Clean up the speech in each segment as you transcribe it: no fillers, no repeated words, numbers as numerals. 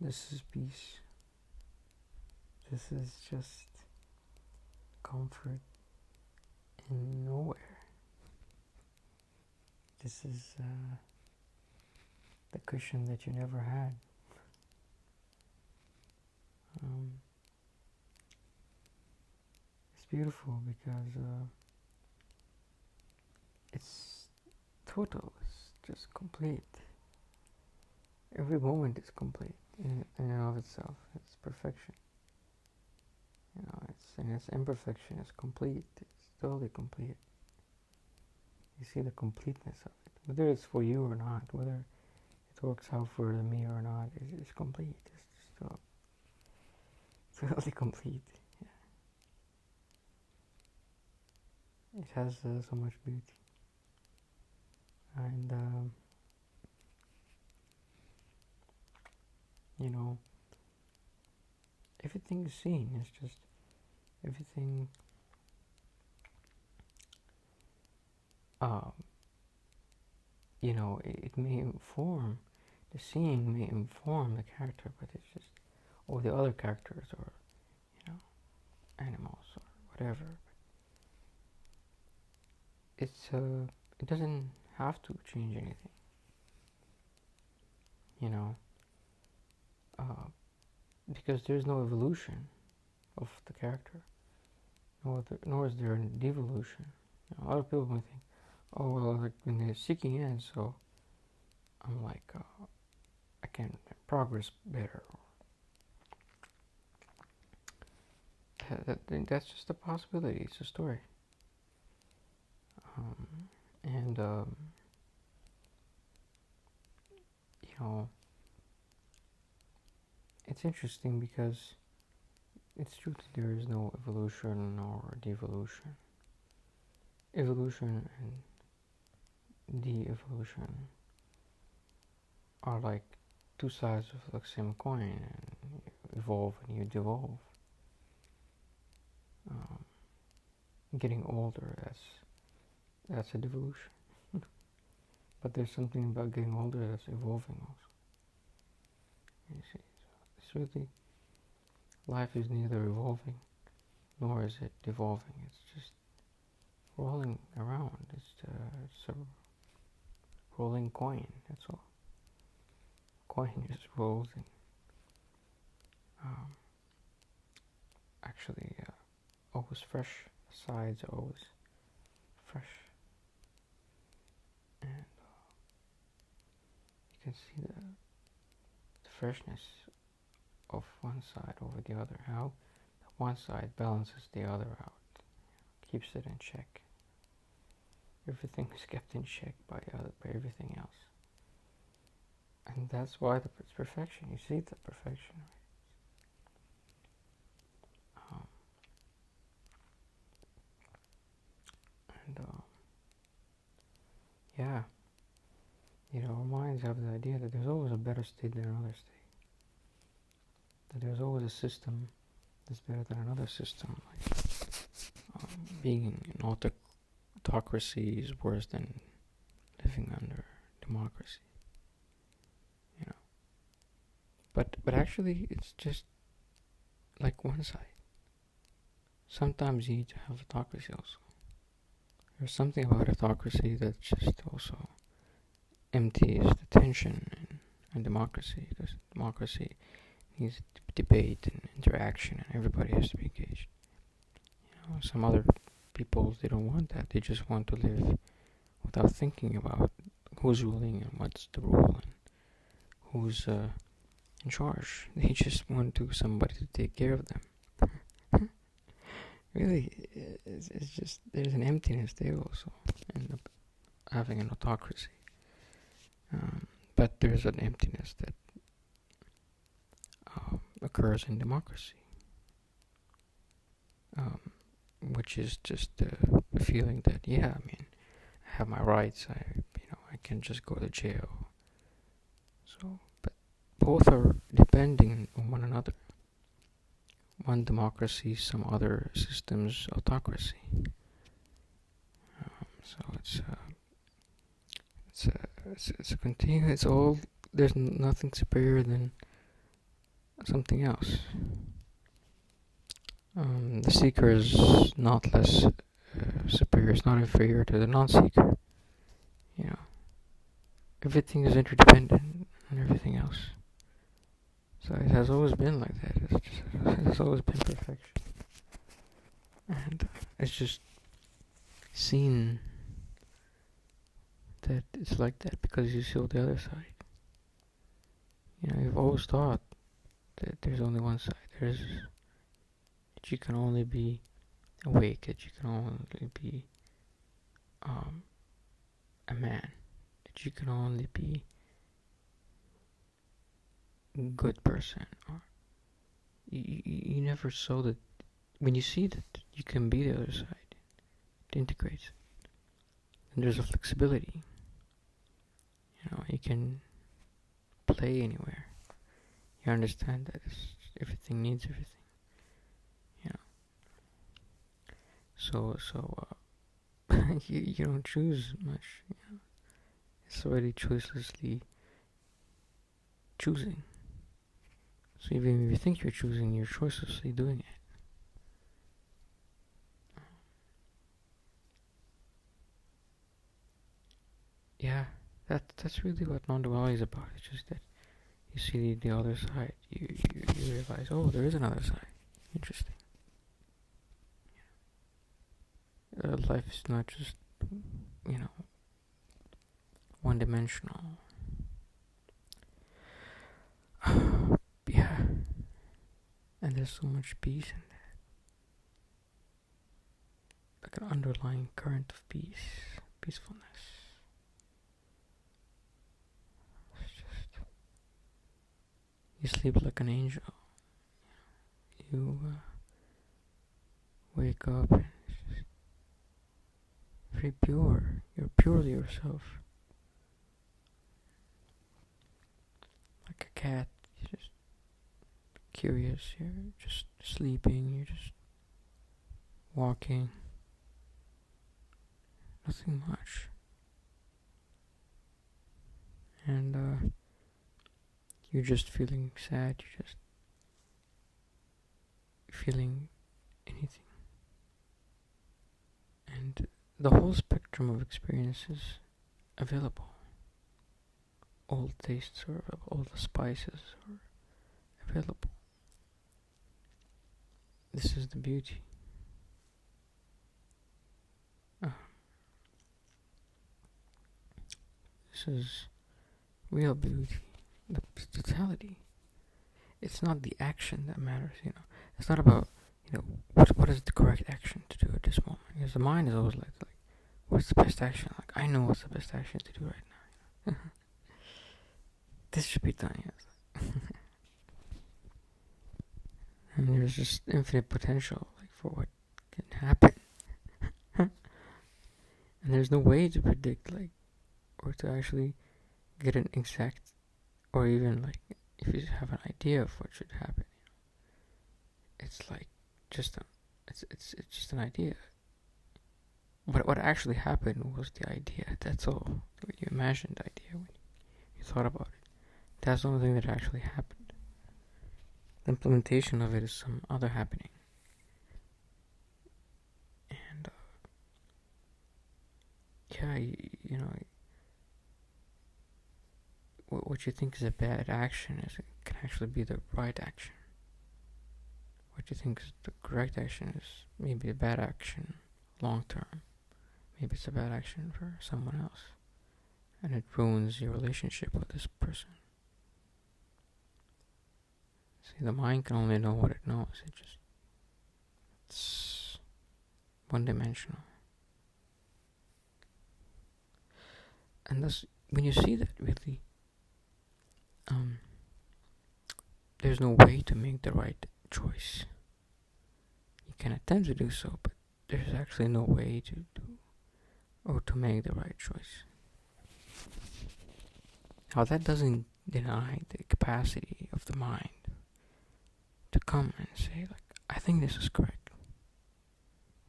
This is peace. This is just comfort in nowhere. This is the cushion that you never had. It's beautiful because it's total. It's just complete. Every moment is complete in and of itself. It's perfection. It's and its imperfection is complete. It's totally complete. You see the completeness of it, whether it's for you or not, whether it works out for me or not. It's complete. It's still totally complete. Yeah. It has so much beauty, and everything is seen. It's just everything. It may inform, the seeing may inform the character, but it's just, or the other characters, or, animals, or whatever. It doesn't have to change anything, because there's no evolution of the character, nor is there a devolution. Other people may think, oh, well, like when they're seeking ends, so I'm like, I can progress better. That's just a possibility. It's a story. And it's interesting because it's true that there is no evolution or devolution. Evolution and de-evolution are like two sides of the same coin, and you evolve and you devolve. Getting older, that's a devolution. But there's something about getting older that's evolving also. You see, so it's really, life is neither evolving nor is it devolving. It's just rolling around. It's a rolling coin. That's all. Coin just rolls and actually always fresh. The sides are always fresh, and you can see the freshness of one side over the other. How one side balances the other out, keeps it in check. Everything is kept in check by everything else, and that's why it's perfection. You see the perfection, right? Yeah, our minds have the idea that there's always a better state than another state. That there's always a system that's better than another system. Like being in autocracy is worse than living under democracy. But actually, it's just like one side. Sometimes you need to have autocracy also. There's something about autocracy that just also empties the tension in democracy, because democracy needs debate and interaction, and everybody has to be engaged. Some other people, they don't want that. They just want to live without thinking about who's ruling and what's the rule and who's in charge. They just want somebody to take care of them. Really, it's just, there's an emptiness there also in having an autocracy. But there's an emptiness that occurs in democracy, which is just the feeling that, I have my rights. I can just go to jail. So, but both are depending on one another. One democracy, some other system's autocracy. So it's a continuous. It's all. There's nothing superior than something else. The seeker is not less superior, it's not inferior to the non-seeker. You know, everything is interdependent on everything else. So it has always been like that. It has always been perfection. And it's just seen that it's like that because you saw the other side. You know, you've always thought that there's only one side. That you can only be awake, that you can only be a man, that you can only be a good person. Or you never saw that. When you see that you can be the other side, it integrates. And there's a flexibility. You know, you can play anywhere. You understand that everything needs everything. You know. So you don't choose much. You know. It's already choicelessly choosing. So even if you think you're choosing, you're choicelessly doing it. Yeah, that's really what non-duality is about. It's just that you see the other side. You realize, oh, there is another side. Interesting. Life is not just, you know, one-dimensional. Yeah, and there's so much peace in that. Like an underlying current of peacefulness. You sleep like an angel. You wake up and it's just very pure. You're purely yourself. Like a cat. You're just curious. You're just sleeping. You're just walking. Nothing much. And you're just feeling sad. You're just feeling anything. And the whole spectrum of experiences available. All tastes are available. All the spices are available. This is the beauty. This is real beauty. The totality. It's not the action that matters, you know. It's not about, you know, what is the correct action to do at this moment. Because the mind is always like what's the best action? Like, I know what's the best action to do right now. This should be done, yes. And there's just infinite potential, like, for what can happen. And there's no way to predict, like, or to actually get an exact, or even, like, if you have an idea of what should happen, you know, it's like just it's just an idea. But what actually happened was the idea. That's all. You imagined the idea when you thought about it. That's the only thing that actually happened. The implementation of it is some other happening. And yeah, you know, what you think is a bad action it can actually be the right action. What you think is the correct action is maybe a bad action long term. Maybe it's a bad action for someone else. And it ruins your relationship with this person. See, the mind can only know what it knows. It's one-dimensional. And thus, when you see that, really, there's no way to make the right choice. You can attempt to do so, but there's actually no way to do or to make the right choice. Now, that doesn't deny the capacity of the mind to come and say, like, I think this is correct.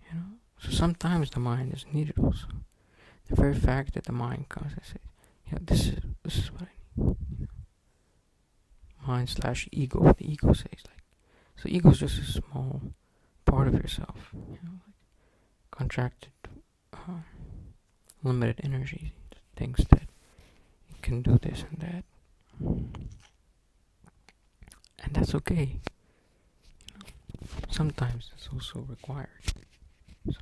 You know? So sometimes the mind is needed also. The very fact that the mind comes and says, you know, this is what I need. You know? mind/ego. The ego says like, so ego is just a small part of yourself, like contracted, limited energy, thinks that you can do this and that, and that's okay. Sometimes it's also required.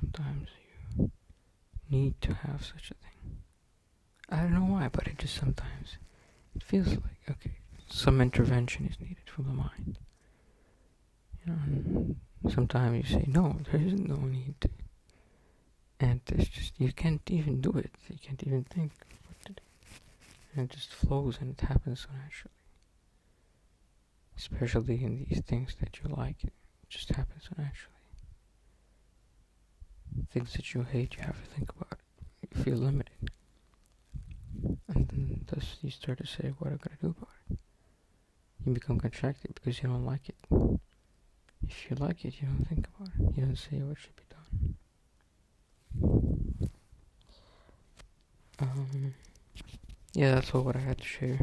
Sometimes you need to have such a thing. I don't know why, but it just sometimes it feels like, okay, some intervention is needed from the mind. And sometimes you say, no, there is no need to. And it's just, you can't even do it. You can't even think what to do. And it just flows and it happens so naturally. Especially in these things that you like, it just happens so naturally. Things that you hate, you have to think about it. You feel limited. And then thus you start to say, what am I going to do about it? You become contracted because you don't like it. If you like it, you don't think about it. You don't say what should be done. Yeah, that's all what I had to share.